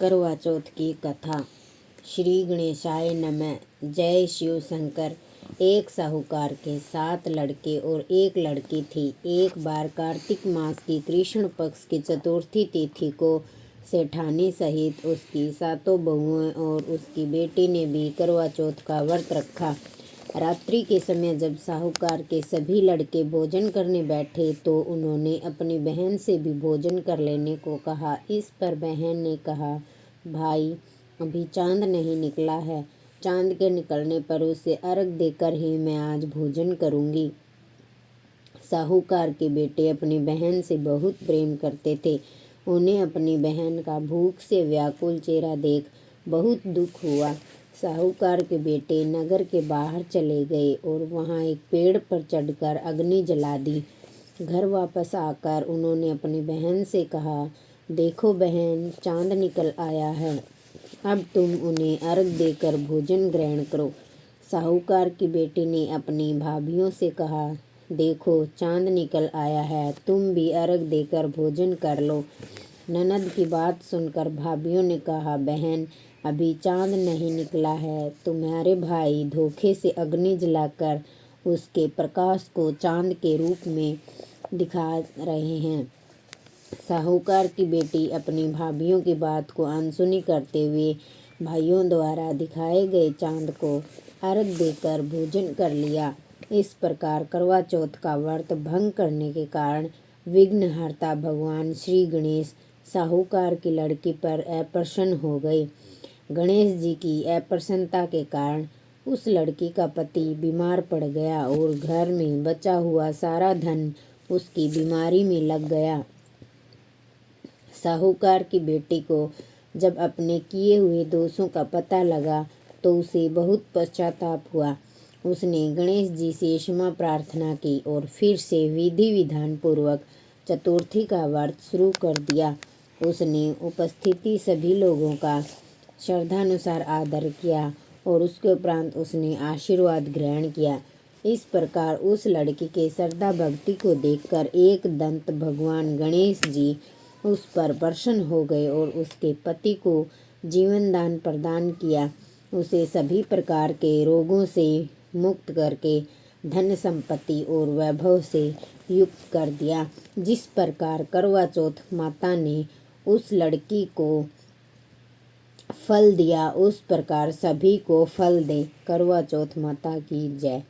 करवा चौथ की कथा। श्री गणेशाय नमः। जय शिव शंकर। एक साहूकार के 7 लड़के और एक लड़की थी। एक बार कार्तिक मास की कृष्ण पक्ष की चतुर्थी तिथि को सेठानी सहित उसकी 7 बहुओं और उसकी बेटी ने भी करवा चौथ का व्रत रखा। रात्रि के समय जब साहूकार के सभी लड़के भोजन करने बैठे तो उन्होंने अपनी बहन से भी भोजन कर लेने को कहा। इस पर बहन ने कहा, भाई अभी चांद नहीं निकला है, चांद के निकलने पर उसे अर्घ देकर ही मैं आज भोजन करूंगी। साहूकार के बेटे अपनी बहन से बहुत प्रेम करते थे। उन्हें अपनी बहन का भूख से व्याकुल चेहरा देख बहुत दुख हुआ। साहूकार के बेटे नगर के बाहर चले गए और वहां एक पेड़ पर चढ़कर अग्नि जला दी। घर वापस आकर उन्होंने अपनी बहन से कहा, देखो बहन, चांद निकल आया है, अब तुम उन्हें अर्घ देकर भोजन ग्रहण करो। साहूकार की बेटी ने अपनी भाभियों से कहा, देखो चांद निकल आया है, तुम भी अर्घ देकर भोजन कर लो। ननद की बात सुनकर भाभियों ने कहा, बहन अभी चांद नहीं निकला है, तुम्हारे भाई धोखे से अग्नि जलाकर उसके प्रकाश को चांद के रूप में दिखा रहे हैं। साहूकार की बेटी अपनी भाभियों की बात को अनसुनी करते हुए भाइयों द्वारा दिखाए गए चांद को अर्घ देकर भोजन कर लिया। इस प्रकार करवा चौथ का व्रत भंग करने के कारण विघ्नहर्ता भगवान श्री गणेश साहूकार की लड़की पर अप्रसन्न हो गए। गणेश जी की अप्रसन्नता के कारण उस लड़की का पति बीमार पड़ गया और घर में बचा हुआ सारा धन उसकी बीमारी में लग गया। साहूकार की बेटी को जब अपने किए हुए दोषों का पता लगा तो उसे बहुत पश्चाताप हुआ। उसने गणेश जी से क्षमा प्रार्थना की और फिर से विधि विधान पूर्वक चतुर्थी का व्रत शुरू कर दिया। उसने उपस्थिति सभी लोगों का श्रद्धानुसार आदर किया और उसके उपरांत उसने आशीर्वाद ग्रहण किया। इस प्रकार उस लड़की के श्रद्धा भक्ति को देखकर एक दंत भगवान गणेश जी उस पर प्रसन्न हो गए और उसके पति को जीवन दान प्रदान किया। उसे सभी प्रकार के रोगों से मुक्त करके धन संपत्ति और वैभव से युक्त कर दिया। जिस प्रकार करवा चौथ माता ने उस लड़की को फल दिया, उस प्रकार सभी को फल दे। करवा चौथ माता की जय।